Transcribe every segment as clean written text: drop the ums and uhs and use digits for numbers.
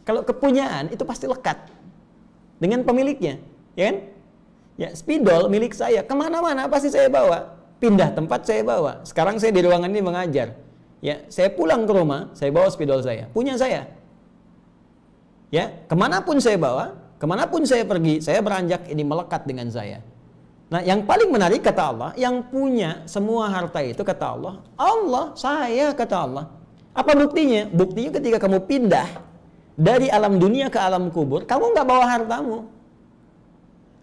Kalau kepunyaan itu pasti lekat dengan pemiliknya, ya kan? Ya, spidol milik saya, kemana-mana pasti saya bawa. Pindah tempat saya bawa. Sekarang saya di ruangan ini mengajar. Ya, saya pulang ke rumah, saya bawa spidol saya, punya saya. Ya, kemanapun saya bawa, kemanapun saya pergi, saya beranjak ini melekat dengan saya. Nah, yang paling menarik kata Allah, yang punya semua harta itu kata Allah, Allah, saya kata Allah. Apa buktinya? Buktinya ketika kamu pindah dari alam dunia ke alam kubur, kamu nggak bawa hartamu.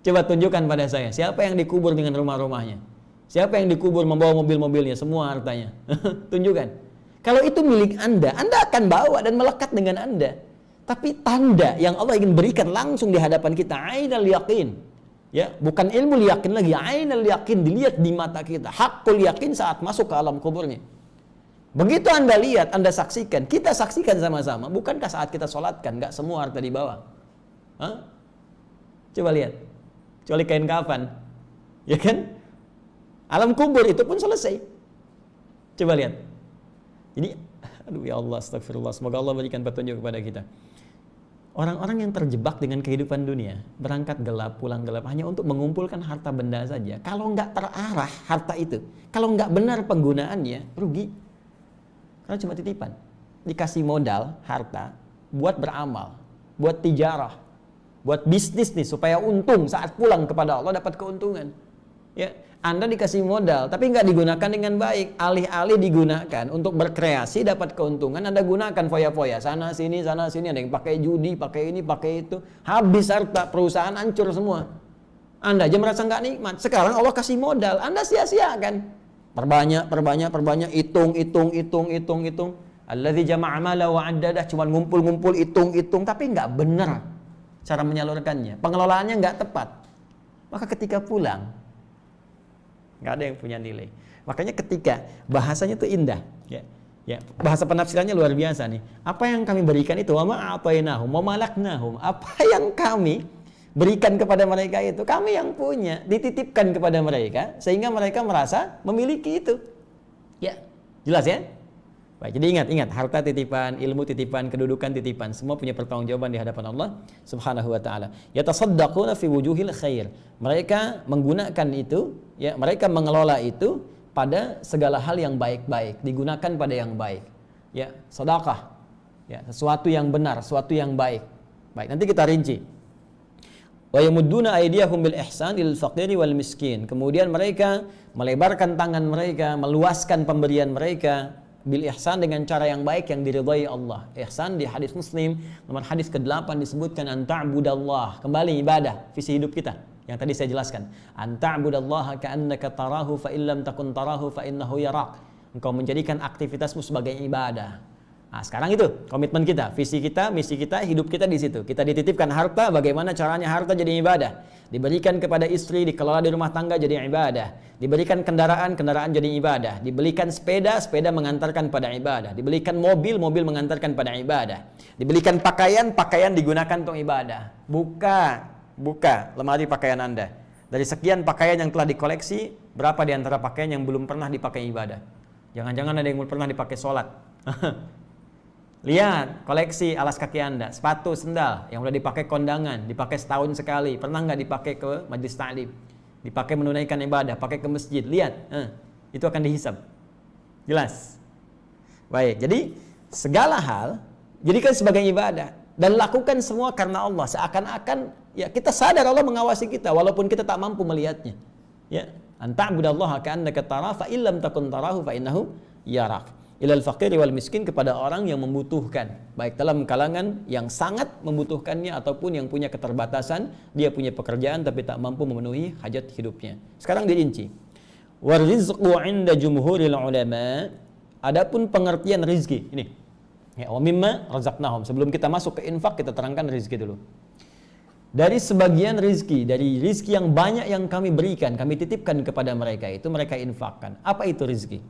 Coba tunjukkan pada saya, siapa yang dikubur dengan rumah-rumahnya? Siapa yang dikubur membawa mobil-mobilnya, semua hartanya? Tunjukkan. Kalau itu milik Anda akan bawa dan melekat dengan Anda. Tapi tanda yang Allah ingin berikan langsung di hadapan kita, ainal yaqin. Ya, bukan ilmu yakin lagi, ainal yaqin, dilihat di mata kita. Hakul yakin saat masuk ke alam kuburnya. Begitu Anda lihat, Anda saksikan, kita saksikan sama-sama. Bukankah saat kita sholatkan, nggak semua harta dibawa? Hah? Coba lihat. Kecuali kain kafan, ya kan? Alam kubur itu pun selesai. Coba lihat. Ini, aduh ya Allah, astagfirullah. Semoga Allah berikan petunjuk kepada kita. Orang-orang yang terjebak dengan kehidupan dunia, berangkat gelap, pulang gelap, hanya untuk mengumpulkan harta benda saja. Kalau nggak terarah harta itu, kalau nggak benar penggunaannya, rugi. Karena cuma titipan. Dikasih modal, harta, buat beramal, buat tijarah, buat bisnis nih supaya untung saat pulang kepada Allah dapat keuntungan. Ya, Anda dikasih modal tapi nggak digunakan dengan baik, alih-alih digunakan untuk berkreasi dapat keuntungan, Anda gunakan foya-foya sana sini, ada yang pakai judi, pakai ini, pakai itu, habis harta, perusahaan hancur semua. Anda aja merasa nggak nikmat. Sekarang Allah kasih modal, Anda sia-siakan. Perbanyak, hitung. Alladzi jama'a mala wa 'addadah, cuma ngumpul, hitung, tapi nggak benar cara menyalurkannya, pengelolaannya nggak tepat. Maka ketika pulang nggak ada yang punya nilai. Makanya ketika bahasanya itu indah, ya, bahasa penafsirannya luar biasa nih. Apa yang kami berikan itu, wa ma'atainahum wa malaknahum, apa yang kami berikan kepada mereka itu kami yang punya, dititipkan kepada mereka sehingga mereka merasa memiliki itu. Ya, jelas ya? Baik, jadi ingat, harta titipan, ilmu titipan, kedudukan titipan, semua punya pertanggungjawaban di hadapan Allah Subhanahu wa taala. Yatasaddaquna fi wujuhil khair. Mereka menggunakan itu, ya, mereka mengelola itu pada segala hal yang baik-baik, digunakan pada yang baik. Ya, sedekah. Ya, sesuatu yang benar, sesuatu yang baik. Baik, nanti kita rinci. Wa yamudduna aydiyahum bil ihsan lil faqiri wal miskin. Kemudian mereka melebarkan tangan mereka, meluaskan pemberian mereka bil ihsan dengan cara yang baik yang diridhai Allah. Ihsan di hadis Muslim nomor hadis ke-8 disebutkan an ta'budallah, kembali ibadah, visi hidup kita yang tadi saya jelaskan. An ta'budallaha ka'annaka tarahu fa illam takun tarahu fa innahu yarak. Engkau menjadikan aktivitasmu sebagai ibadah. Nah, sekarang itu komitmen kita, visi kita, misi kita, hidup kita di situ. Kita dititipkan harta, bagaimana caranya harta jadi ibadah? Diberikan kepada istri, dikelola di rumah tangga jadi ibadah. Diberikan kendaraan, kendaraan jadi ibadah. Dibelikan sepeda, sepeda mengantarkan pada ibadah. Dibelikan mobil, mobil mengantarkan pada ibadah. Dibelikan pakaian, pakaian digunakan untuk ibadah. Buka lemari pakaian Anda. Dari sekian pakaian yang telah dikoleksi, berapa di antara pakaian yang belum pernah dipakai ibadah? Jangan-jangan ada yang belum pernah dipakai sholat. Lihat koleksi alas kaki Anda, sepatu, sendal yang udah dipakai kondangan, dipakai setahun sekali, pernah nggak dipakai ke majlis ta'lim, dipakai menunaikan ibadah, pakai ke masjid. Lihat, itu akan dihisab. Jelas. Baik, jadi segala hal jadikan sebagai ibadah dan lakukan semua karena Allah, seakan-akan ya kita sadar Allah mengawasi kita walaupun kita tak mampu melihatnya. Ya, anta'budallaha ka'annaka tara fa illam takun tarahu fa innahu yarak. Ilal faqiri wal miskin, kepada orang yang membutuhkan, baik dalam kalangan yang sangat membutuhkannya ataupun yang punya keterbatasan, dia punya pekerjaan tapi tak mampu memenuhi hajat hidupnya. Sekarang dirinci. Warizqu 'inda jumhuril ulama, adapun pengertian rizki ini. Ya, wa mimma razaqnahum. Sebelum kita masuk ke infak, kita terangkan rizki dulu. Dari sebagian rizki, dari rizki yang banyak yang kami berikan, kami titipkan kepada mereka, itu mereka infakkan. Apa itu rizki?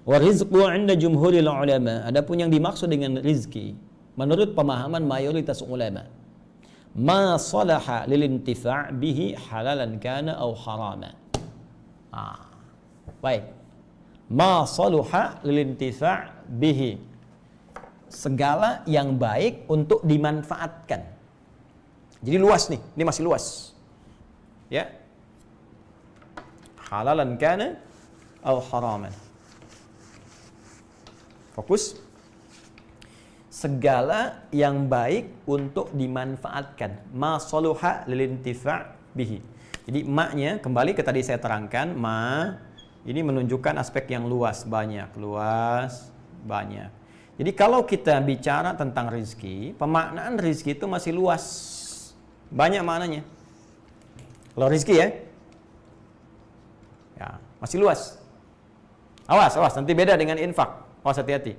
Wa rizqu 'inda jumhuril ulama, adapun yang dimaksud dengan rizki menurut pemahaman mayoritas ulama, ma salaha lil intifa' bihi halalan kana aw harama. Baik. Ma salaha lil intifa' bihi, segala yang baik untuk dimanfaatkan. Jadi luas nih, ini masih luas. Ya. Halalan kana atau haraman. Fokus. Segala yang baik untuk dimanfaatkan. Ma saluha lilintifa' bihi. Jadi maknya kembali ke tadi saya terangkan, ma ini menunjukkan aspek yang luas, banyak, banyak. Jadi kalau kita bicara tentang rizki, pemaknaan rizki itu masih luas, banyak maknanya. Kalau rizki ya masih luas. Awas, nanti beda dengan infak. Awas, hati-hati.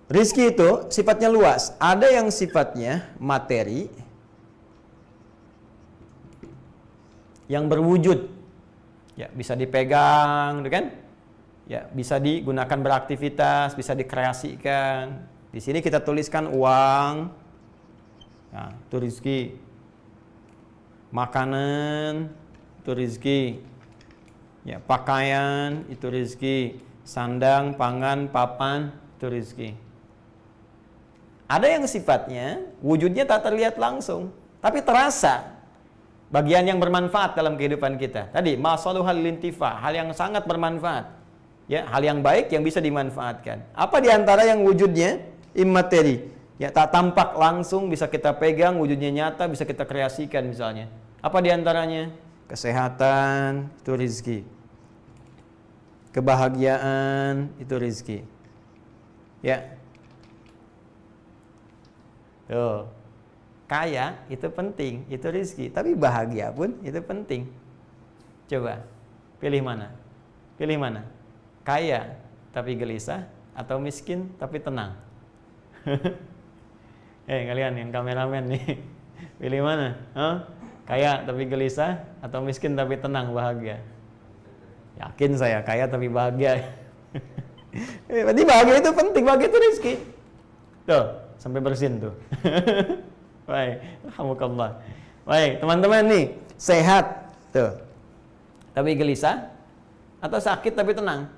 Rizki itu sifatnya luas. Ada yang sifatnya materi, yang berwujud, ya bisa dipegang, kan? Ya bisa digunakan beraktivitas, bisa dikreasikan. Di sini kita tuliskan uang, nah, itu rizki. Makanan, itu rizki. Ya, pakaian, itu rizki. Sandang, pangan, papan, itu rizki. Ada yang sifatnya wujudnya tak terlihat langsung, tapi terasa bagian yang bermanfaat dalam kehidupan kita. Tadi masaluhal lintifa, hal yang sangat bermanfaat. Ya, hal yang baik yang bisa dimanfaatkan. Apa di antara yang wujudnya immateri? Ya, tak tampak langsung, bisa kita pegang, wujudnya nyata, bisa kita kreasikan misalnya. Apa di antaranya? Kesehatan, itu rizki. Kebahagiaan, itu rizki. Ya. Tuh. Kaya itu penting, itu rizki. Tapi bahagia pun itu penting. Coba, pilih mana? Pilih mana? Kaya tapi gelisah atau miskin tapi tenang? Kalian yang kameramen nih, pilih mana? Kaya tapi gelisah atau miskin tapi tenang, bahagia? Yakin saya, kaya tapi bahagia. Berarti bahagia itu penting, bahagia itu rizki. Tuh. Sampai bersin tuh. Baik, alhamdulillah. Baik, teman-teman nih, sehat tuh. Tapi gelisah atau sakit tapi tenang?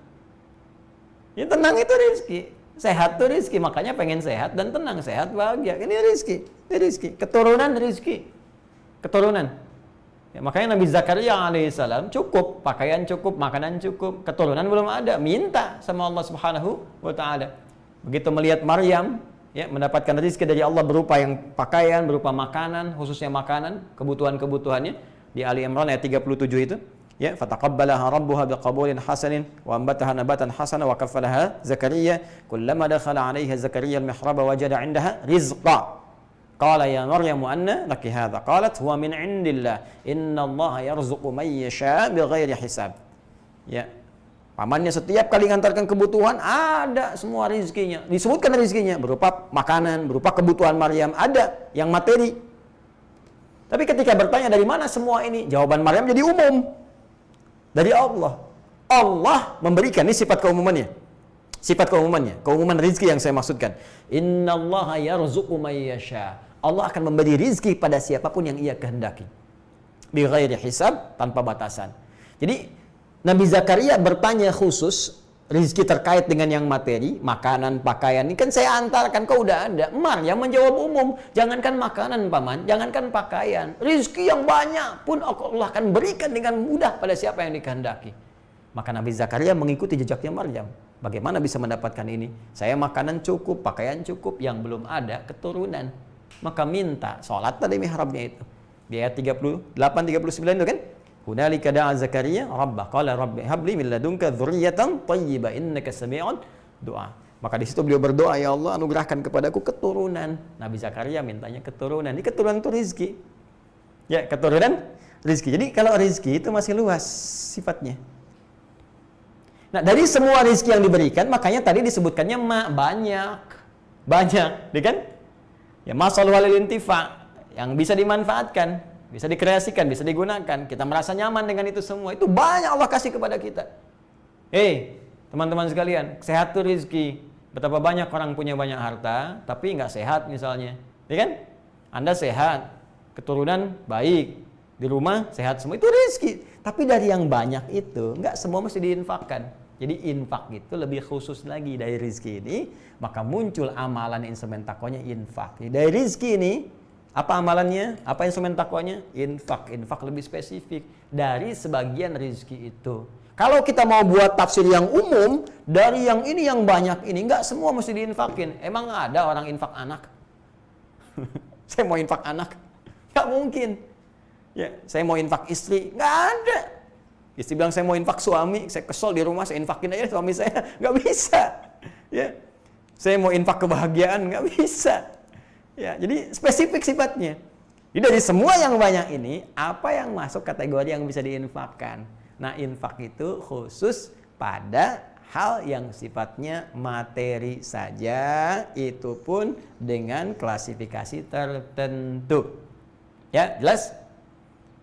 Ya tenang itu rizki. Sehat tuh rizki, makanya pengen sehat dan tenang, sehat bahagia. Ini rizki, ini rizki. Keturunan rizki. Keturunan. Ya, makanya Nabi Zakaria alaihissalam cukup, pakaian cukup, makanan cukup, keturunan belum ada, minta sama Allah Subhanahu wa taala. Begitu melihat Maryam, ya, mendapatkan rezeki dari Allah berupa yang pakaian, berupa makanan, khususnya makanan, kebutuhan-kebutuhannya di Ali Imran ayat 37 itu, ya, fataqabbalaha rabbuha biqabulin hasanin wa ambataha nabatan hasana wa kaffalaha Zakaria kullama dakhala 'alaiha Zakaria al-mihraba wajada 'indaha rizqa qala ya Maryam anna laki hadha qalat huwa min 'indillah innallaha yarzuqu man yasha bighairi hisab. Ya, pamannya setiap kali ngantarkan kebutuhan, ada semua rizkinya. Disebutkan rizkinya berupa makanan, berupa kebutuhan Maryam, ada yang materi. Tapi ketika bertanya dari mana semua ini, jawaban Maryam jadi umum. Dari Allah. Allah memberikan, ini sifat keumumannya. Sifat keumumannya, keumuman rizki yang saya maksudkan. Innallaha yarzuqu man yasha. Allah akan memberi rizki pada siapapun yang ia kehendaki. Bi ghairi hisab, tanpa batasan. Jadi Nabi Zakaria bertanya khusus rizki terkait dengan yang materi, makanan, pakaian. Ini kan saya antarkan, kau udah ada. Maryam menjawab umum, jangankan makanan paman, jangankan pakaian, rizki yang banyak pun Allah akan berikan dengan mudah pada siapa yang dikehendaki. Maka Nabi Zakaria mengikuti jejaknya Maryam. Bagaimana bisa mendapatkan ini? Saya makanan cukup, pakaian cukup, yang belum ada keturunan. Maka minta, sholat tadi mihrabnya itu. Di ayat 38-39 itu kan? Hunalika da'a Zakaria rabbah qala rabbi habli min ladunka dzurriyyatan thayyibah innaka sami'ud du'a. Maka di situ beliau berdoa, ya Allah anugerahkan kepadaku keturunan. Nabi Zakaria mintanya keturunan. Ini keturunan itu rizki. Ya, keturunan rizki. Jadi kalau rizki itu masih luas sifatnya. Nah, dari semua rizki yang diberikan, makanya tadi disebutkannya banyak, ya kan? Ya, masalul walil intifa, yang bisa dimanfaatkan, bisa dikreasikan, bisa digunakan. Kita merasa nyaman dengan itu semua. Itu banyak Allah kasih kepada kita. Teman-teman sekalian, sehat itu rizki. Betapa banyak orang punya banyak harta, tapi nggak sehat misalnya. Ya kan? Anda sehat, keturunan baik, di rumah sehat semua. Itu rizki. Tapi dari yang banyak itu, nggak semua mesti diinfakkan. Jadi infak itu lebih khusus lagi dari rizki ini, maka muncul amalan instrumen takwanya infak. Jadi dari rizki ini, apa amalannya? Apa instrumen takwanya? Infak. Infak lebih spesifik dari sebagian rizki itu. Kalau kita mau buat tafsir yang umum, dari yang ini yang banyak ini, enggak semua mesti diinfakin. Emang ada orang infak anak? Saya mau infak anak? Enggak mungkin. Ya, saya mau infak istri? Enggak ada. Istri bilang saya mau infak suami, saya kesel di rumah, saya infakin aja suami saya. Enggak bisa. Ya. Saya mau infak kebahagiaan? Enggak bisa. Ya, jadi spesifik sifatnya. Jadi dari semua yang banyak ini, apa yang masuk kategori yang bisa diinfakkan? Nah, infak itu khusus pada hal yang sifatnya materi saja, itu pun dengan klasifikasi tertentu. Ya, jelas?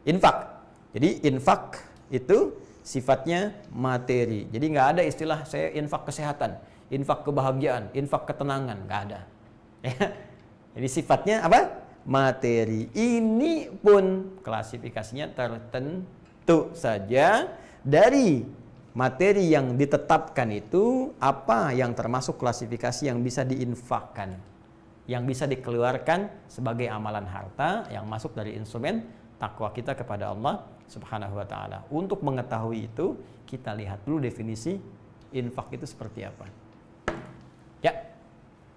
Infak. Jadi infak itu sifatnya materi. Jadi nggak ada istilah saya infak kesehatan, infak kebahagiaan, infak ketenangan, nggak ada. Ya. Jadi sifatnya apa? Materi. Ini pun klasifikasinya tertentu saja. Dari materi yang ditetapkan itu, apa yang termasuk klasifikasi yang bisa diinfakkan, yang bisa dikeluarkan sebagai amalan harta yang masuk dari instrumen takwa kita kepada Allah Subhanahu wa taala. Untuk mengetahui itu, kita lihat dulu definisi infak itu seperti apa. Ya.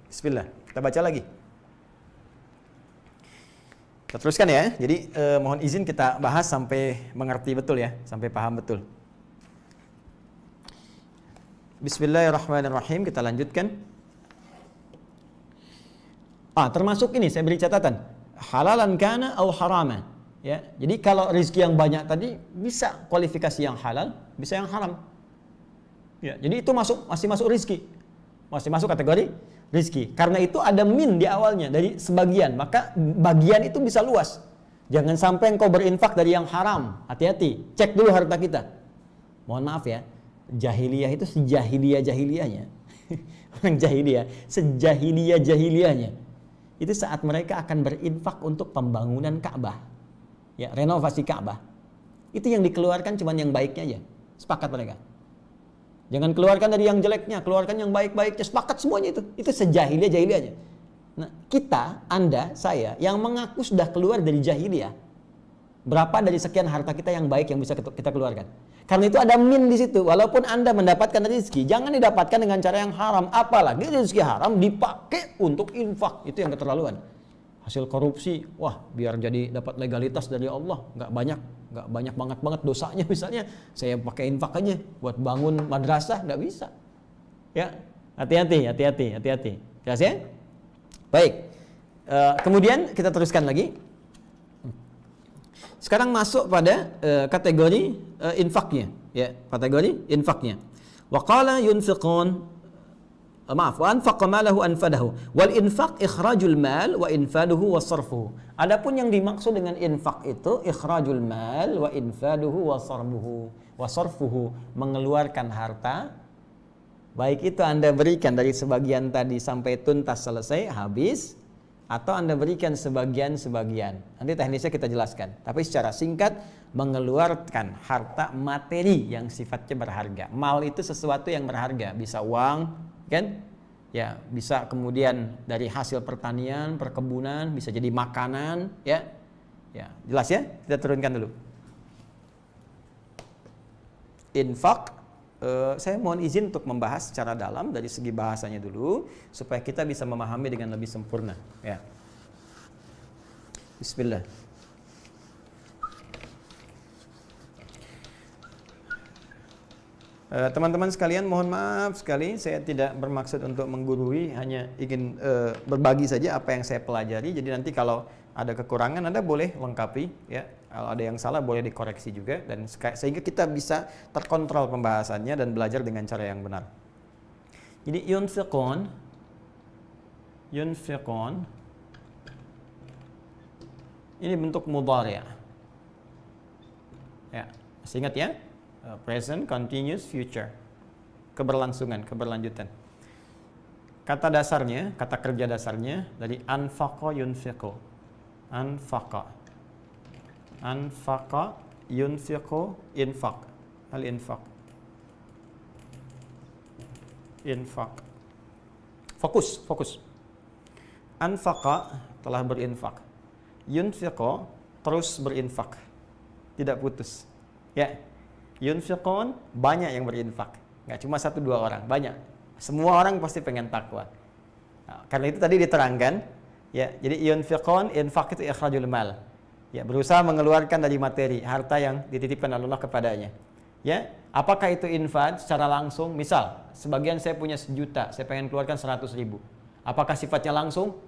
Bismillah. Kita baca lagi. Kita teruskan ya. Jadi mohon izin kita bahas sampai mengerti betul ya, sampai paham betul. Bismillahirrahmanirrahim. Kita lanjutkan. Termasuk ini saya beri catatan. Halalan kana au haraman. Ya. Jadi kalau rezeki yang banyak tadi bisa kualifikasi yang halal, bisa yang haram. Ya, jadi itu masih masuk rezeki. Masih masuk kategori rizki. Karena itu ada min di awalnya dari sebagian, maka bagian itu bisa luas. Jangan sampai engkau berinfak dari yang haram. Hati-hati, cek dulu harta kita. Mohon maaf ya, jahiliyah itu sejahiliyah-jahiliyahnya. Orang jahiliyah, sejahiliyah-jahiliyahnya. Itu saat mereka akan berinfak untuk pembangunan Ka'bah. Ya, renovasi Ka'bah. Itu yang dikeluarkan cuma yang baiknya aja. Sepakat mereka. Jangan keluarkan dari yang jeleknya, keluarkan yang baik-baiknya, sepakat semuanya itu. Itu sejahiliyah-jahiliyahnya. Nah, kita, Anda, saya, yang mengaku sudah keluar dari jahiliyah, berapa dari sekian harta kita yang baik yang bisa kita keluarkan? Karena itu ada min di situ. Walaupun Anda mendapatkan rezeki, jangan didapatkan dengan cara yang haram. Apalagi rezeki haram dipakai untuk infak. Itu yang keterlaluan. Hasil korupsi, wah biar jadi dapat legalitas dari Allah, nggak banyak banget dosanya. Misalnya saya pakai infak aja buat bangun madrasah, nggak bisa. Ya, hati-hati. Jelas ya? Baik. Kemudian kita teruskan lagi. Sekarang masuk pada kategori infaknya, ya, kategori infaknya. Wa qala yunfiqun wa anfaqa malahu anfadahu wal infaq ikhrajul mal wa infaduhu wa sarfuhu. Adapun yang dimaksud dengan infak itu ikhrajul mal wa infaduhu wa sarfuhu, mengeluarkan harta, baik itu Anda berikan dari sebagian tadi sampai tuntas selesai habis, atau Anda berikan sebagian-sebagian. Nanti teknisnya kita jelaskan. Tapi secara singkat, mengeluarkan harta materi yang sifatnya berharga. Mal itu sesuatu yang berharga, bisa uang, kan? Ya, bisa kemudian dari hasil pertanian, perkebunan, bisa jadi makanan, ya. Ya, jelas ya? Kita turunkan dulu. Infak, saya mohon izin untuk membahas secara dalam dari segi bahasanya dulu supaya kita bisa memahami dengan lebih sempurna, ya. Bismillah. Teman-teman sekalian, mohon maaf sekali, saya tidak bermaksud untuk menggurui, hanya ingin berbagi saja apa yang saya pelajari. Jadi nanti kalau ada kekurangan Anda boleh lengkapi, ya. Kalau ada yang salah boleh dikoreksi juga, dan sehingga kita bisa terkontrol pembahasannya dan belajar dengan cara yang benar. Jadi yunfiqun ini bentuk mudhari'. Ya, masih ingat ya? Present, continuous, future. Keberlangsungan, keberlanjutan. Kata dasarnya, kata kerja dasarnya dari anfaqa yunfiqu. Anfaqa yunfiqu, infaq. Al-infaq. infak. Fokus. Anfaqa, telah berinfak. Yunfiqo, terus berinfak. Tidak putus. Ya. Yunfiqon, banyak yang berinfak. Nggak cuma 1-2 orang, banyak. Semua orang pasti pengen takwa. Nah, karena itu tadi diterangkan, ya. Jadi yunfiqon, infak itu ikhrajul mal. Ya, berusaha mengeluarkan dari materi, harta yang dititipkan Allah kepadanya. Ya, apakah itu infak secara langsung? Misal, sebagian saya punya 1 juta, saya pengen keluarkan 100.000. Apakah sifatnya langsung?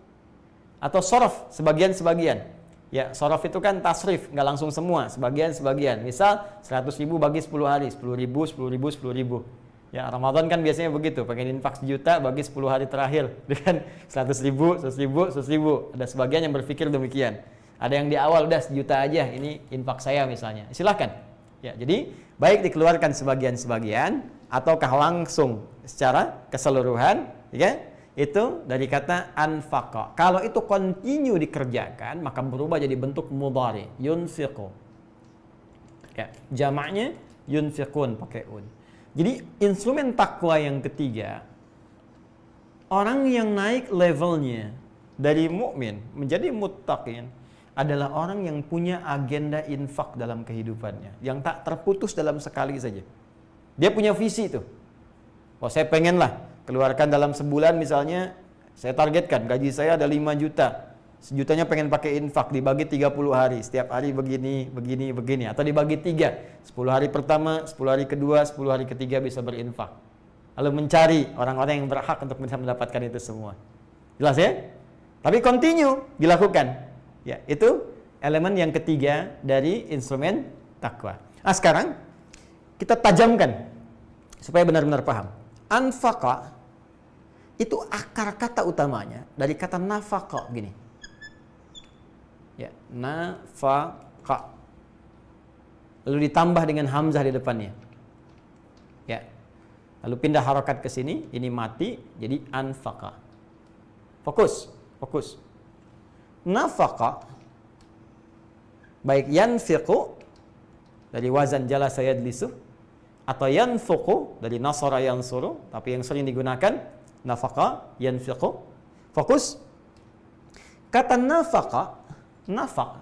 Atau sorof, sebagian-sebagian. Ya, sorof itu kan tasrif, nggak langsung semua, sebagian-sebagian. Misal, 100.000 bagi 10 hari, 10.000, 10.000, 10.000. Ya, Ramadan kan biasanya begitu, pengen infak 1 juta bagi 10 hari terakhir. Dengan 100.000, 100.000, 100.000. Ada sebagian yang berpikir demikian. Ada yang di awal udah 1 juta aja, ini infak saya misalnya. Silahkan. Ya, jadi baik dikeluarkan sebagian-sebagian ataukah langsung secara keseluruhan, ya, itu dari kata anfaqa. Kalau itu continue dikerjakan, maka berubah jadi bentuk mudhari, yunfiqu. Ya, jamaknya yunfiqun pakai un. Jadi instrumen takwa yang ketiga, orang yang naik levelnya dari mukmin menjadi muttaqin adalah orang yang punya agenda infak dalam kehidupannya, yang tak terputus dalam sekali saja. Dia punya visi itu. Oh, saya pengen lah keluarkan dalam sebulan misalnya, saya targetkan gaji saya ada 5 juta. 1 jutanya pengen pakai infak, dibagi 30 hari. Setiap hari begini. Atau dibagi 3. 10 hari pertama, 10 hari kedua, 10 hari ketiga bisa berinfak. Lalu mencari orang-orang yang berhak untuk bisa mendapatkan itu semua. Jelas ya? Tapi continue dilakukan. Ya, itu elemen yang ketiga dari instrumen takwa. Nah, sekarang kita tajamkan supaya benar-benar paham. Anfaqa itu akar kata utamanya dari kata nafaqa gini. Ya, nafaqa. Lalu ditambah dengan hamzah di depannya. Ya. Lalu pindah harokat ke sini, ini mati jadi anfaqa. Fokus. Nafaqa baik yanfiqu dari wazan jalasa yajlisu atau yanfuqu dari nasara yansuru, tapi yang sering digunakan nafaqa, yanfiqu. Fokus. Kata nafaqa, nafaq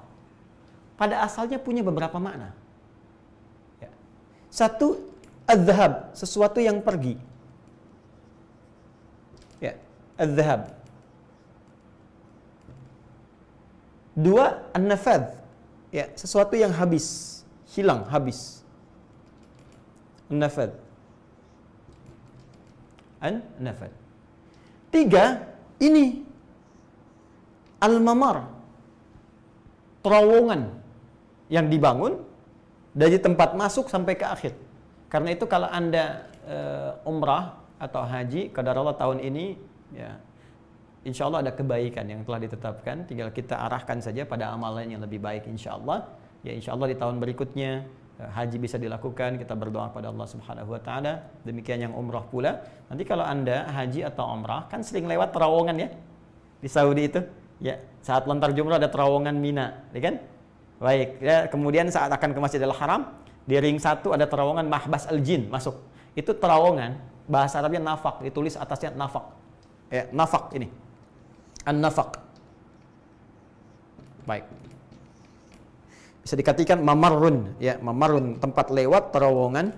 pada asalnya punya beberapa makna. Ya. 1, adhhab, sesuatu yang pergi. Ya, adhhab. 2, an-nafadh. Ya, sesuatu yang habis, hilang, habis. An-nafadh. An-nafadh. 3, ini al-mamar, terowongan yang dibangun dari tempat masuk sampai ke akhir. Karena itu kalau Anda umrah atau haji qadarullah tahun ini, ya insya Allah ada kebaikan yang telah ditetapkan, tinggal kita arahkan saja pada amalan yang lebih baik insya Allah. Ya insya Allah di tahun berikutnya haji bisa dilakukan, kita berdoa pada Allah Subhanahu wa taala. Demikian yang umrah pula. Nanti kalau Anda haji atau umrah kan sering lewat terowongan ya di Saudi itu. Ya, saat lontar jumrah ada terowongan Mina, ya kan? Baik, ya, kemudian saat akan ke Masjidil Haram, di ring 1 ada terowongan Mahbas Al-Jin masuk. Itu terowongan, bahasa Arabnya nafaq, ditulis atasnya nafaq. Ya, nafaq ini. An-nafaq. Baik. Bisa dikatakan mamarrun, ya, mamarrun, tempat lewat terowongan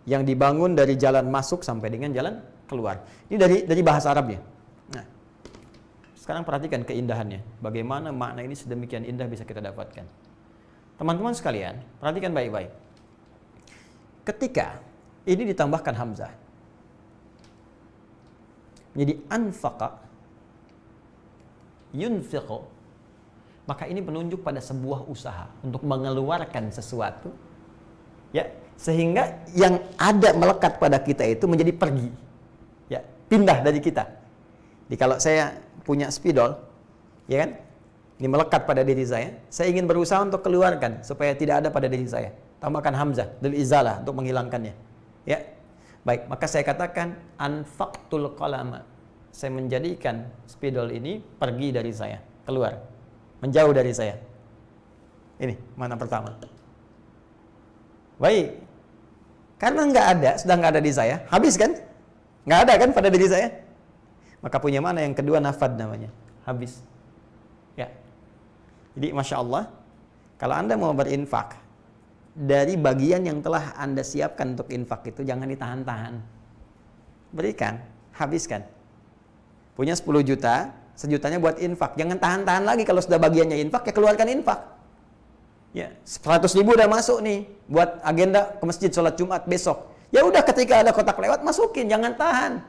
yang dibangun dari jalan masuk sampai dengan jalan keluar. Ini dari bahasa Arabnya. Nah, sekarang perhatikan keindahannya. Bagaimana makna ini sedemikian indah bisa kita dapatkan. Teman-teman sekalian, perhatikan baik-baik. Ketika ini ditambahkan hamzah, menjadi anfaqa, yunfiqu, maka ini menunjuk pada sebuah usaha untuk mengeluarkan sesuatu, ya, sehingga yang ada melekat pada kita itu menjadi pergi, ya, pindah dari kita. Jadi kalau saya punya spidol, ya kan, ini melekat pada diri saya ingin berusaha untuk keluarkan supaya tidak ada pada diri saya. Tambahkan hamzah lil izalah untuk menghilangkannya. Ya, baik, maka saya katakan anfaqtul qalama. Saya menjadikan spidol ini pergi dari saya, keluar, menjauh dari saya. Ini makna pertama. Baik. Karena sudah nggak ada di saya, habis kan? Nggak ada kan pada diri saya? Maka punya mana yang kedua, nafad namanya, habis. Ya. Jadi Masya Allah, kalau Anda mau berinfak, dari bagian yang telah Anda siapkan untuk infak itu jangan ditahan-tahan. Berikan, habiskan. Punya 10 juta, sejutanya buat infak. Jangan tahan-tahan lagi, kalau sudah bagiannya infak, ya keluarkan infak. Ya, 100 ribu udah masuk nih buat agenda ke masjid sholat Jumat besok. Ya udah, ketika ada kotak lewat masukin, jangan tahan.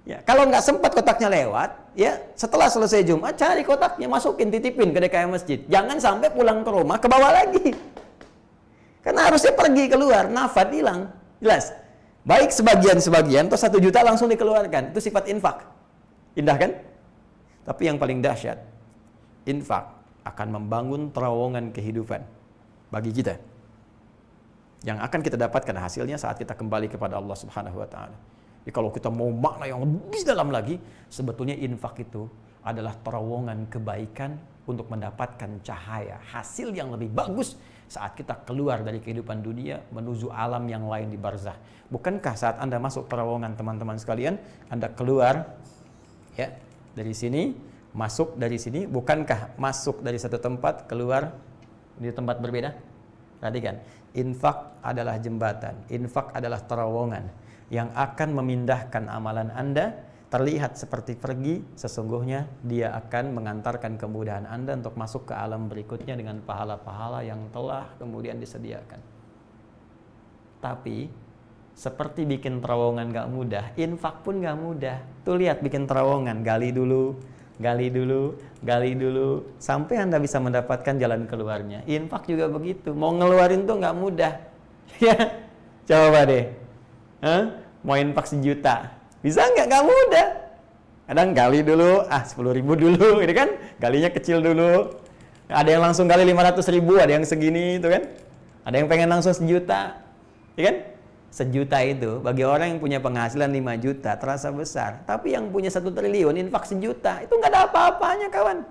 Ya, kalau nggak sempat kotaknya lewat, ya setelah selesai Jumat cari kotaknya, masukin, titipin ke DKM masjid. Jangan sampai pulang ke rumah ke bawah lagi. Karena harusnya pergi keluar, nafad hilang. Jelas. Baik sebagian atau 1 juta langsung dikeluarkan. Itu sifat infak. Indah kan? Tapi yang paling dahsyat, infak akan membangun terowongan kehidupan bagi kita, yang akan kita dapatkan hasilnya saat kita kembali kepada Allah Subhanahu wa taala. Jadi kalau kita mau makna yang lebih dalam lagi, sebetulnya infak itu adalah terowongan kebaikan untuk mendapatkan cahaya, hasil yang lebih bagus saat kita keluar dari kehidupan dunia menuju alam yang lain di barzah. Bukankah saat Anda masuk terowongan, teman-teman sekalian, Anda keluar ya dari sini, masuk dari sini, bukankah masuk dari satu tempat keluar di tempat berbeda? Perhatikan, infak adalah jembatan, infak adalah terowongan yang akan memindahkan amalan Anda. Terlihat seperti pergi, sesungguhnya dia akan mengantarkan kemudahan Anda untuk masuk ke alam berikutnya dengan pahala-pahala yang telah kemudian disediakan. Tapi seperti bikin terowongan gak mudah, infak pun gak mudah. Tuh lihat, bikin terowongan, gali dulu, sampai Anda bisa mendapatkan jalan keluarnya. Infak juga begitu, mau ngeluarin tuh nggak mudah. Ya, coba deh, mau infak 1 juta, bisa nggak mudah. Kadang gali dulu, 10 ribu dulu, ini kan, galinya kecil dulu. Ada yang langsung gali 500 ribu, ada yang segini, itu kan. Ada yang pengen langsung 1 juta, ya kan? 1 juta itu bagi orang yang punya penghasilan 5 juta terasa besar, tapi yang punya 1 triliun infak 1 juta itu nggak ada apa-apanya, kawan.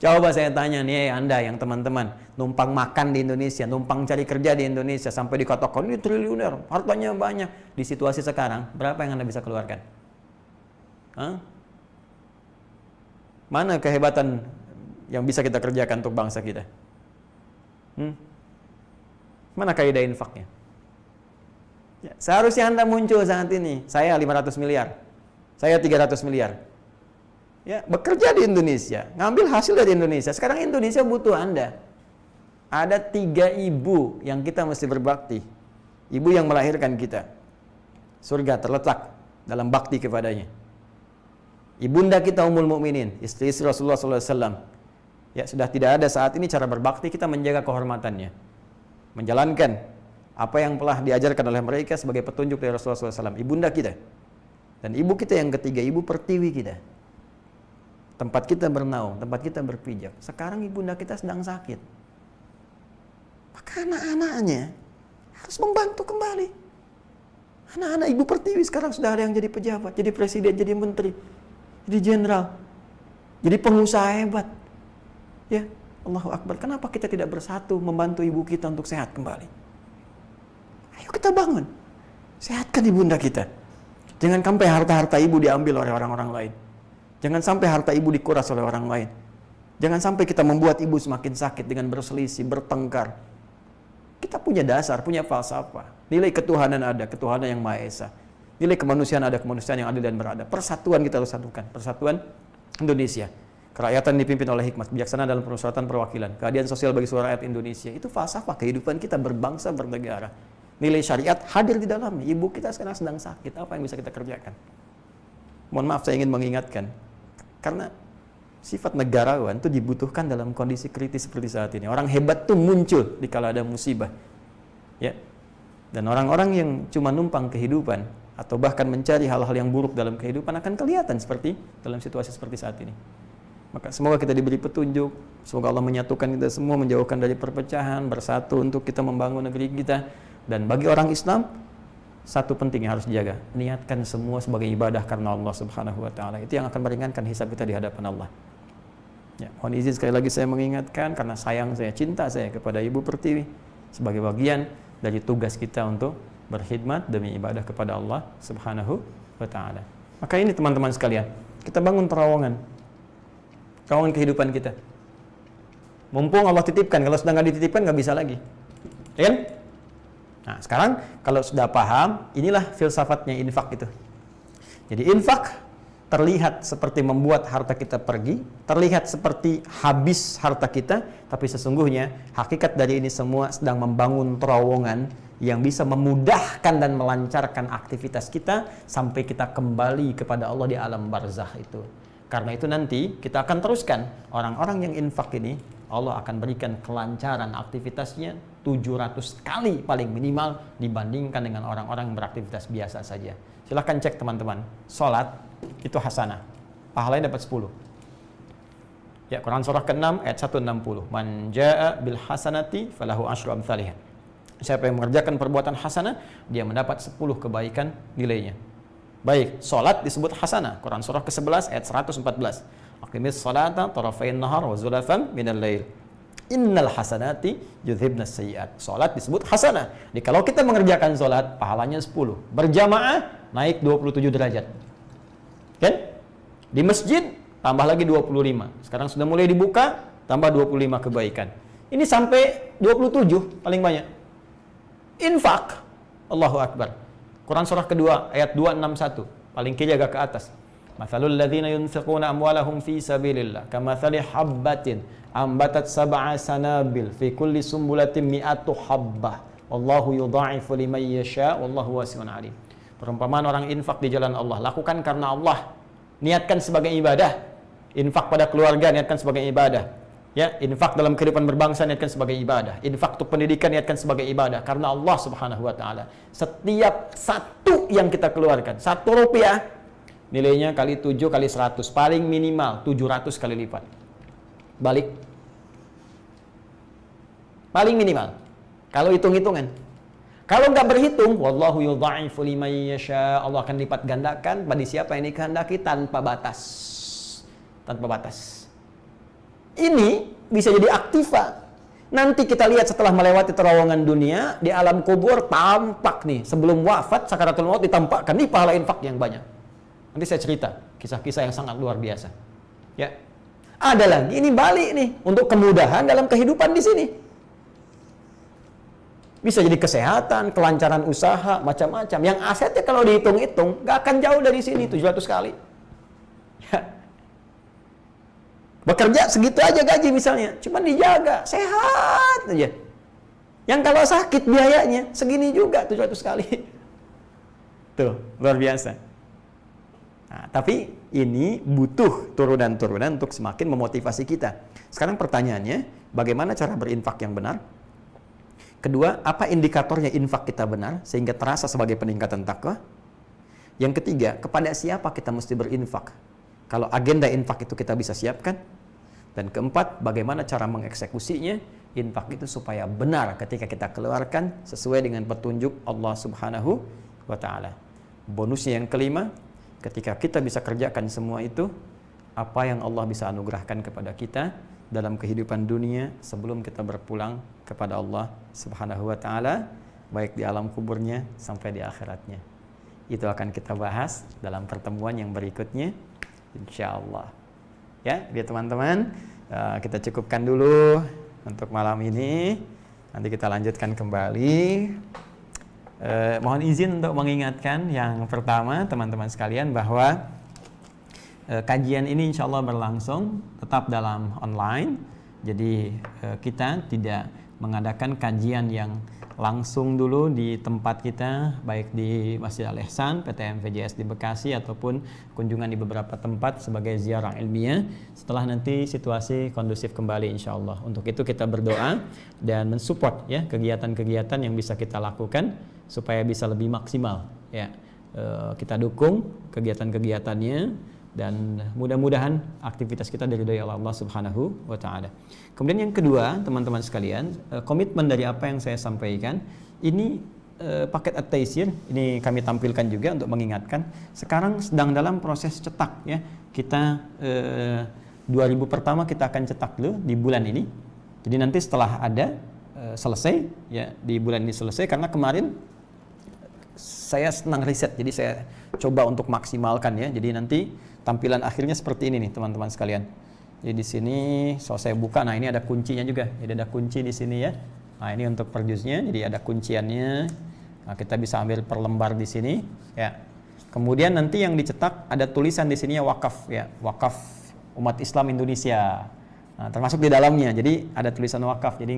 Coba saya tanya nih, Anda yang teman-teman numpang makan di Indonesia, numpang cari kerja di Indonesia sampai dikatakan ini triliuner, hartanya banyak. Di situasi sekarang berapa yang Anda bisa keluarkan? Mana kehebatan yang bisa kita kerjakan untuk bangsa kita? Mana kaidah infaknya? Ya, seharusnya Anda muncul saat ini, saya 500 miliar, saya 300 miliar. Ya, bekerja di Indonesia, ngambil hasil dari Indonesia. Sekarang Indonesia butuh Anda. Ada 3 ibu yang kita mesti berbakti. Ibu yang melahirkan kita. Surga terletak dalam bakti kepadanya. Ibunda kita Ummul Mukminin, istri Rasulullah SAW. Ya, sudah tidak ada saat ini cara berbakti kita menjaga kehormatannya. Menjalankan apa yang telah diajarkan oleh mereka sebagai petunjuk dari Rasulullah SAW. Ibunda kita. Dan ibu kita yang ketiga, ibu pertiwi kita. Tempat kita bernaung, tempat kita berpijak. Sekarang ibunda kita sedang sakit. Maka anak-anaknya harus membantu kembali. Anak-anak ibu pertiwi sekarang sudah ada yang jadi pejabat, jadi presiden, jadi menteri, jadi jenderal, jadi pengusaha hebat. Ya, Allahu Akbar. Kenapa kita tidak bersatu membantu ibu kita untuk sehat kembali? Ayo kita bangun, sehatkan ibunda kita. Jangan sampai harta-harta ibu diambil oleh orang-orang lain. Jangan sampai harta ibu dikuras oleh orang lain. Jangan sampai kita membuat ibu semakin sakit dengan berselisih, bertengkar. Kita punya dasar, punya falsafah. Nilai ketuhanan ada, ketuhanan yang Maha Esa. Nilai kemanusiaan ada, kemanusiaan yang adil dan beradab. Persatuan kita harus satukan, persatuan Indonesia. Kerakyatan dipimpin oleh hikmat, bijaksana dalam permusyawaratan perwakilan, keadilan sosial bagi seluruh rakyat Indonesia. Itu falsafah kehidupan kita berbangsa, bernegara. Nilai syariat hadir di dalamnya. Ibu kita sekarang sedang sakit, apa yang bisa kita kerjakan? Mohon maaf, saya ingin mengingatkan, karena sifat negarawan itu dibutuhkan dalam kondisi kritis seperti saat ini. Orang hebat tuh muncul di kala ada musibah. Ya. Dan orang-orang yang cuma numpang kehidupan atau bahkan mencari hal-hal yang buruk dalam kehidupan akan kelihatan seperti dalam situasi seperti saat ini. Maka semoga kita diberi petunjuk, semoga Allah menyatukan kita semua, menjauhkan dari perpecahan, bersatu untuk kita membangun negeri kita. Dan bagi orang Islam, satu penting yang harus dijaga, niatkan semua sebagai ibadah karena Allah Subhanahu wa taala. Itu yang akan meringankan hisab kita di hadapan Allah. Ya, mohon izin sekali lagi saya mengingatkan karena sayang saya, cinta saya kepada Ibu Pertiwi sebagai bagian dari tugas kita untuk berkhidmat demi ibadah kepada Allah Subhanahu wa taala. Maka ini teman-teman sekalian, kita bangun terowongan kehidupan kita. Mumpung Allah titipkan, kalau sudah nggak dititipkan nggak bisa lagi, ya kan? Nah sekarang kalau sudah paham, inilah filsafatnya infak itu. Jadi infak terlihat seperti membuat harta kita pergi, terlihat seperti habis harta kita, tapi sesungguhnya hakikat dari ini semua sedang membangun terowongan yang bisa memudahkan dan melancarkan aktivitas kita sampai kita kembali kepada Allah di alam barzakh itu. Karena itu nanti kita akan teruskan orang-orang yang infak ini, Allah akan berikan kelancaran aktivitasnya 700 kali paling minimal dibandingkan dengan orang-orang yang beraktivitas biasa saja. Silahkan cek teman-teman, sholat itu hasanah, pahalanya dapat 10. Ya, Quran surah ke-6 ayat 160. Man jaa bil hasanati falahu asyru amsalihha. Siapa yang mengerjakan perbuatan hasanah, dia mendapat 10 kebaikan nilainya. Baik, salat disebut hasanah. Quran surah ke-11 ayat 114. Aqimis salata tarafain nahar wa zulafan minal lail. Innal hasanati yudhibnas sayyi'at. Salat disebut hasanah. Jadi kalau kita mengerjakan salat, pahalanya 10. Berjamaah naik 27 derajat. Kan? Di masjid tambah lagi 25. Sekarang sudah mulai dibuka, tambah 25 kebaikan. Ini sampai 27 paling banyak. Infak. Allahu Akbar. Quran surah kedua ayat 261, paling kiri agak ke atas. Mathalul ladzina yunfiquna amwalahum fi sabilillah kamathali habbatin ambatat sab'a sanabil fi kulli sumbulatin mi'atu habbah wallahu yudha'ifu liman yasha wallahu wasi'un 'alim. Perumpamaan orang infak di jalan Allah, lakukan karena Allah, niatkan sebagai ibadah. Infak pada keluarga niatkan sebagai ibadah. Ya, infak dalam kehidupan berbangsa niatkan sebagai ibadah. Infak untuk pendidikan niatkan sebagai ibadah karena Allah Subhanahu wa taala. Setiap satu yang kita keluarkan, 1 rupiah nilainya kali 7 kali 100, paling minimal 700 kali lipat. Balik. Paling minimal. Kalau hitung-hitungan. Kalau nggak berhitung, wallahu yudha'ifu liman yasha, Allah akan lipat gandakan bagi siapa yang dikehendaki tanpa batas. Tanpa batas. Ini bisa jadi aktiva. Nanti kita lihat setelah melewati terowongan dunia, di alam kubur tampak nih, sebelum wafat, sakaratul maut ditampakkan nih pahala infak yang banyak. Nanti saya cerita kisah-kisah yang sangat luar biasa. Ya. Ada lagi, ini balik nih, untuk kemudahan dalam kehidupan di sini. Bisa jadi kesehatan, kelancaran usaha, macam-macam. Yang asetnya kalau dihitung-hitung, gak akan jauh dari sini, 700 kali. Ya. Bekerja segitu aja gaji misalnya, cuma dijaga, sehat aja. Yang kalau sakit biayanya segini juga 700 kali. Tuh, luar biasa. Nah, tapi ini butuh turunan-turunan untuk semakin memotivasi kita. Sekarang pertanyaannya, bagaimana cara berinfak yang benar? Kedua, apa indikatornya infak kita benar sehingga terasa sebagai peningkatan takwa? Yang ketiga, kepada siapa kita mesti berinfak? Kalau agenda infak itu kita bisa siapkan. Dan keempat, bagaimana cara mengeksekusinya infak itu supaya benar ketika kita keluarkan sesuai dengan petunjuk Allah Subhanahu wa taala. Bonusnya yang kelima, ketika kita bisa kerjakan semua itu, apa yang Allah bisa anugerahkan kepada kita dalam kehidupan dunia sebelum kita berpulang kepada Allah Subhanahu wa taala, baik di alam kuburnya sampai di akhiratnya. Itu akan kita bahas dalam pertemuan yang berikutnya, insyaallah. Ya, biar teman-teman, kita cukupkan dulu untuk malam ini. Nanti kita lanjutkan kembali. Mohon izin untuk mengingatkan yang pertama, teman-teman sekalian, bahwa kajian ini insya Allah berlangsung tetap dalam online. Jadi kita tidak mengadakan kajian yang langsung dulu di tempat kita, baik di Masjid Al-Ihsan, PTM VJS di Bekasi, ataupun kunjungan di beberapa tempat sebagai ziarah ilmiah. Setelah nanti situasi kondusif kembali insya Allah. Untuk itu kita berdoa dan mensupport ya kegiatan-kegiatan yang bisa kita lakukan supaya bisa lebih maksimal. Ya, kita dukung kegiatan-kegiatannya. Dan mudah-mudahan aktivitas kita diridhoi oleh Allah Subhanahu wa taala. Kemudian yang kedua, teman-teman sekalian, komitmen dari apa yang saya sampaikan ini, paket At-Taisir ini kami tampilkan juga untuk mengingatkan. Sekarang sedang dalam proses cetak ya. Kita 2000 pertama kita akan cetak dulu di bulan ini. Jadi nanti setelah ada selesai ya, di bulan ini selesai, karena kemarin saya senang riset, jadi saya coba untuk maksimalkan ya. Jadi nanti tampilan akhirnya seperti ini nih teman-teman sekalian. Jadi di sini saya buka, nah ini ada kuncinya juga. Jadi ada kunci di sini ya. Nah ini untuk produce-nya, jadi ada kunciannya. Nah, kita bisa ambil per lembar di sini ya. Kemudian nanti yang dicetak ada tulisan di sini ya, wakaf ya, wakaf umat Islam Indonesia. Nah, termasuk di dalamnya, jadi ada tulisan wakaf, jadi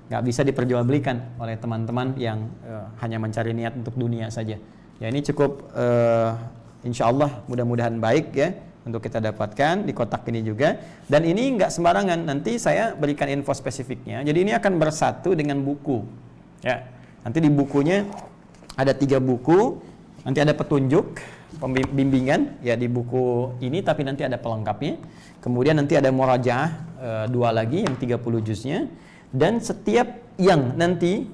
nggak bisa diperjualbelikan oleh teman-teman yang hanya mencari niat untuk dunia saja. Ya ini cukup insya Allah mudah-mudahan baik ya untuk kita dapatkan di kotak ini juga. Dan ini nggak sembarangan, nanti saya berikan info spesifiknya. Jadi ini akan bersatu dengan buku ya. Nanti di bukunya ada 3 buku, nanti ada petunjuk pembimbingan ya di buku ini, tapi nanti ada pelengkapnya. Kemudian nanti ada murajaah 2 lagi yang 30 juznya. Dan setiap yang nanti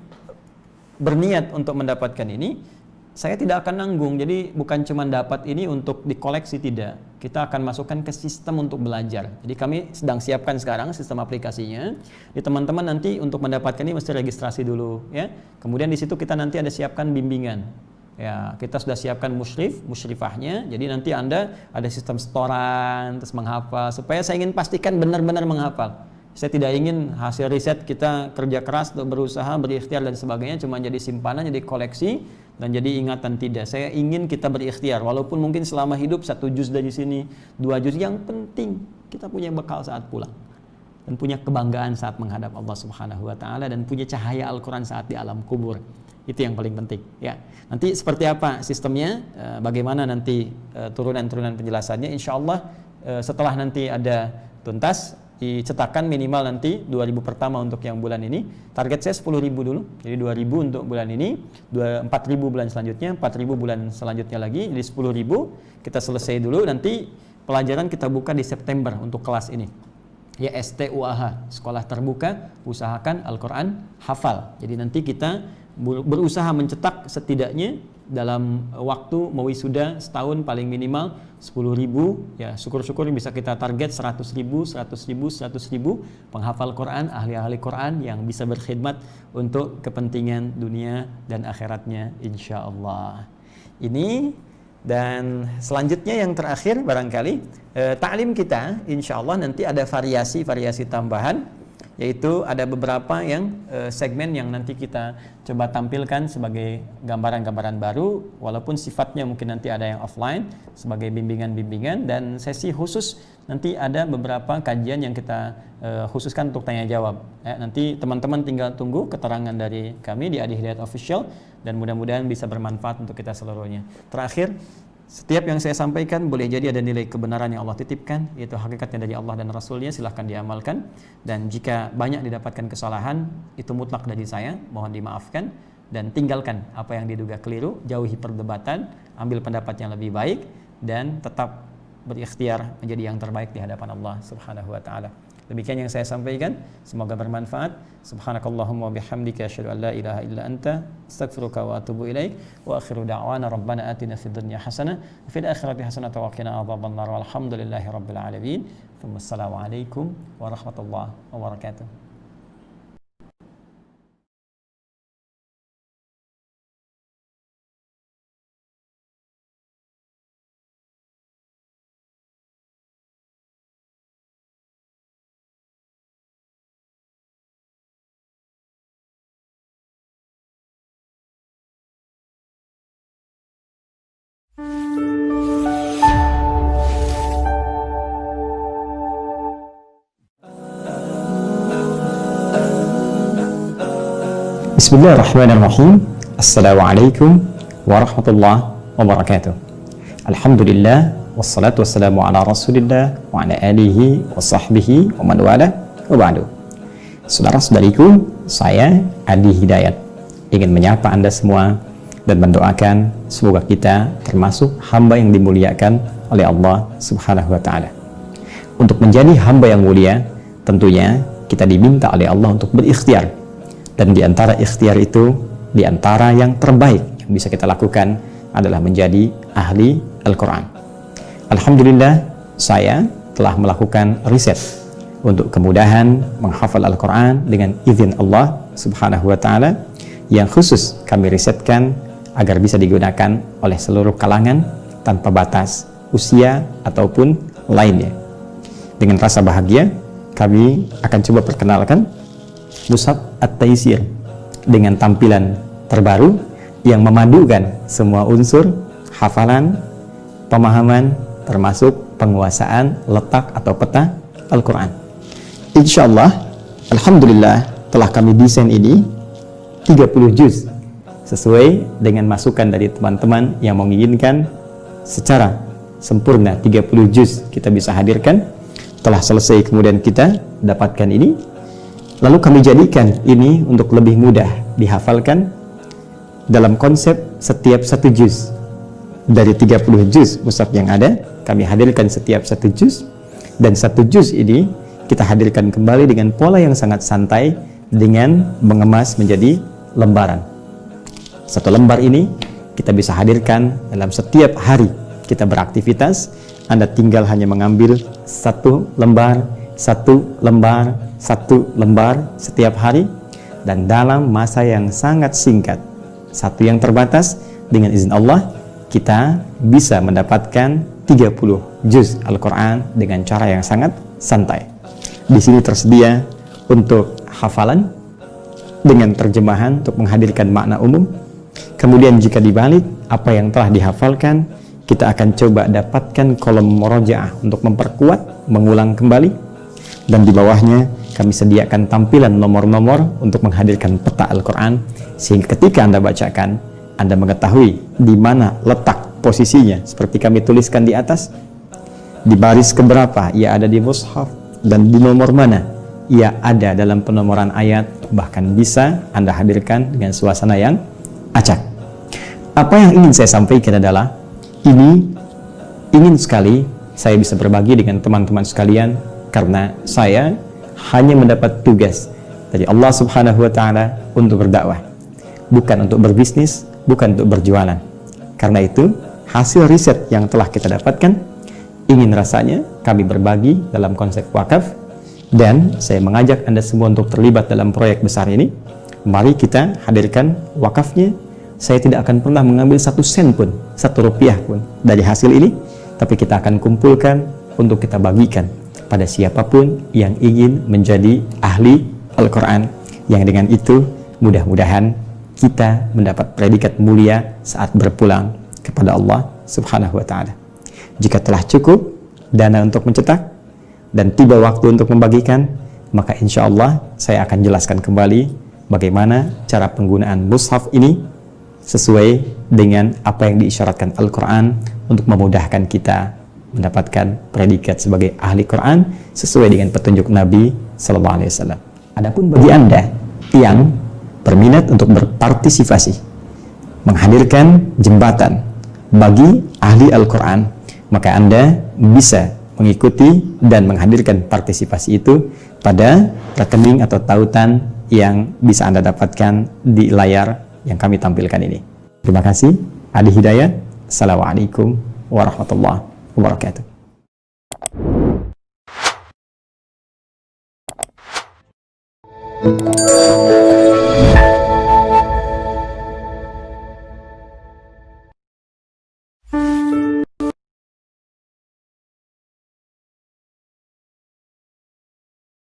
berniat untuk mendapatkan ini, saya tidak akan nanggung. Jadi bukan cuma dapat ini untuk dikoleksi, tidak. Kita akan masukkan ke sistem untuk belajar. Jadi kami sedang siapkan sekarang sistem aplikasinya. Di teman-teman nanti untuk mendapatkan ini mesti registrasi dulu ya. Kemudian di situ kita nanti ada siapkan bimbingan. Ya, kita sudah siapkan musyrifahnya. Jadi nanti Anda ada sistem setoran, terus menghafal. Supaya saya ingin pastikan benar-benar menghafal. Saya tidak ingin hasil riset kita kerja keras untuk berusaha, berikhtiar dan sebagainya cuma jadi simpanan, jadi koleksi dan jadi ingatan, tidak. Saya ingin kita berikhtiar, walaupun mungkin selama hidup 1 juz dari sini, 2 juz, yang penting kita punya bekal saat pulang dan punya kebanggaan saat menghadap Allah Subhanahu wa taala dan punya cahaya Al-Qur'an saat di alam kubur. Itu yang paling penting ya. Nanti seperti apa sistemnya, bagaimana nanti turunan-turunan penjelasannya, insya Allah setelah nanti ada tuntas dicetakkan minimal nanti 2.000 pertama untuk yang bulan ini. Target saya 10.000 dulu, jadi 2.000 untuk bulan ini, 4.000 bulan selanjutnya, 4.000 bulan selanjutnya lagi, jadi 10.000 kita selesai dulu. Nanti pelajaran kita buka di September untuk kelas ini ya, STUAH, sekolah terbuka usahakan Al-Quran hafal. Jadi nanti kita berusaha mencetak setidaknya dalam waktu mau wisuda setahun paling minimal 10.000 ya, syukur-syukur bisa kita target 100.000 penghafal Quran, ahli-ahli Quran yang bisa berkhidmat untuk kepentingan dunia dan akhiratnya insya Allah. Ini dan selanjutnya yang terakhir barangkali ta'lim kita insya Allah nanti ada variasi-variasi tambahan, yaitu ada beberapa yang segmen yang nanti kita coba tampilkan sebagai gambaran-gambaran baru, walaupun sifatnya mungkin nanti ada yang offline sebagai bimbingan-bimbingan, dan sesi khusus nanti ada beberapa kajian yang kita khususkan untuk tanya jawab ya. Nanti teman-teman tinggal tunggu keterangan dari kami di Adi Hidayat Official dan mudah-mudahan bisa bermanfaat untuk kita seluruhnya. Terakhir, setiap yang saya sampaikan boleh jadi ada nilai kebenaran yang Allah titipkan, yaitu hakikatnya dari Allah dan Rasulnya, silahkan diamalkan. Dan jika banyak didapatkan kesalahan, itu mutlak dari saya, mohon dimaafkan. Dan tinggalkan apa yang diduga keliru, jauhi perdebatan, ambil pendapat yang lebih baik, dan tetap berikhtiar menjadi yang terbaik di hadapan Allah Subhanahu wa ta'ala. Demikian yang saya sampaikan, semoga bermanfaat. Subhanakallahumma wa bihamdika asyhadu an la ilaha illa anta astaghfiruka wa atubu ilaik. Wa akhiru da'wana rabbana atina fid dunya hasanah wa fil akhirati hasanah wa qina adzabannar. Walhamdulillahi rabbil alamin. Wassalamualaikum warahmatullahi wabarakatuh. Bismillahirrahmanirrahim. Assalamualaikum warahmatullahi wabarakatuh. Alhamdulillah wassalatu wassalamu ala Rasulillah wa ala alihi wa sahbihi wa man wala wa ba'du. Saudara-saudariku, saya Adi Hidayat ingin menyapa Anda semua dan mendoakan semoga kita termasuk hamba yang dimuliakan oleh Allah Subhanahu wa taala. Untuk menjadi hamba yang mulia, tentunya kita diminta oleh Allah untuk berikhtiar. Dan di antara ikhtiar itu, di antara yang terbaik yang bisa kita lakukan adalah menjadi ahli Al-Quran. Alhamdulillah, saya telah melakukan riset untuk kemudahan menghafal Al-Quran dengan izin Allah Subhanahu wa Ta'ala yang khusus kami risetkan agar bisa digunakan oleh seluruh kalangan tanpa batas usia ataupun lainnya. Dengan rasa bahagia, kami akan coba perkenalkan Mushaf At-Taisir dengan tampilan terbaru yang memadukan semua unsur hafalan, pemahaman, termasuk penguasaan letak atau peta Al-Quran. Insyaallah, alhamdulillah telah kami desain ini 30 juz sesuai dengan masukan dari teman-teman yang menginginkan secara sempurna 30 juz kita bisa hadirkan. Telah selesai kemudian kita dapatkan ini, lalu kami jadikan ini untuk lebih mudah dihafalkan dalam konsep setiap satu juz. Dari 30 juz mushaf yang ada, kami hadirkan setiap satu juz, dan satu juz ini kita hadirkan kembali dengan pola yang sangat santai dengan mengemas menjadi lembaran. Satu lembar ini kita bisa hadirkan dalam setiap hari kita beraktivitas. Anda tinggal hanya mengambil satu lembar, satu lembar, satu lembar setiap hari, dan dalam masa yang sangat singkat, satu yang terbatas, dengan izin Allah kita bisa mendapatkan 30 juz Al-Quran dengan cara yang sangat santai. Di sini tersedia untuk hafalan dengan terjemahan untuk menghadirkan makna umum. Kemudian jika dibalik apa yang telah dihafalkan, kita akan coba dapatkan kolom murojaah untuk memperkuat, mengulang kembali. Dan di bawahnya kami sediakan tampilan nomor-nomor untuk menghadirkan peta Al-Quran, sehingga ketika Anda bacakan, Anda mengetahui di mana letak posisinya, seperti kami tuliskan di atas, di baris keberapa ia ada di mushaf, dan di nomor mana ia ada dalam penomoran ayat. Bahkan bisa Anda hadirkan dengan suasana yang acak. Apa yang ingin saya sampaikan adalah, ini ingin sekali saya bisa berbagi dengan teman-teman sekalian, karena saya hanya mendapat tugas dari Allah Subhanahu wa Ta'ala untuk berdakwah, bukan untuk berbisnis, bukan untuk berjualan. Karena itu, hasil riset yang telah kita dapatkan, ingin rasanya kami berbagi dalam konsep wakaf, dan saya mengajak Anda semua untuk terlibat dalam proyek besar ini. Mari kita hadirkan wakafnya. Saya tidak akan pernah mengambil 1 sen pun, 1 rupiah pun dari hasil ini, tapi kita akan kumpulkan untuk kita bagikan pada siapapun yang ingin menjadi ahli Al-Quran, yang dengan itu mudah-mudahan kita mendapat predikat mulia saat berpulang kepada Allah Subhanahu wa Ta'ala. Jika telah cukup dana untuk mencetak dan tiba waktu untuk membagikan, maka insya Allah saya akan jelaskan kembali bagaimana cara penggunaan mushaf ini sesuai dengan apa yang diisyaratkan Al-Quran untuk memudahkan kita mendapatkan predikat sebagai ahli Quran sesuai dengan petunjuk Nabi Sallallahu Alaihi Wasallam. Adapun bagi Anda yang berminat untuk berpartisipasi menghadirkan jembatan bagi ahli Al-Quran, maka Anda bisa mengikuti dan menghadirkan partisipasi itu pada rekening atau tautan yang bisa Anda dapatkan di layar yang kami tampilkan ini. Terima kasih. Adi Hidayat. Assalamualaikum warahmatullahi wabarakatuh.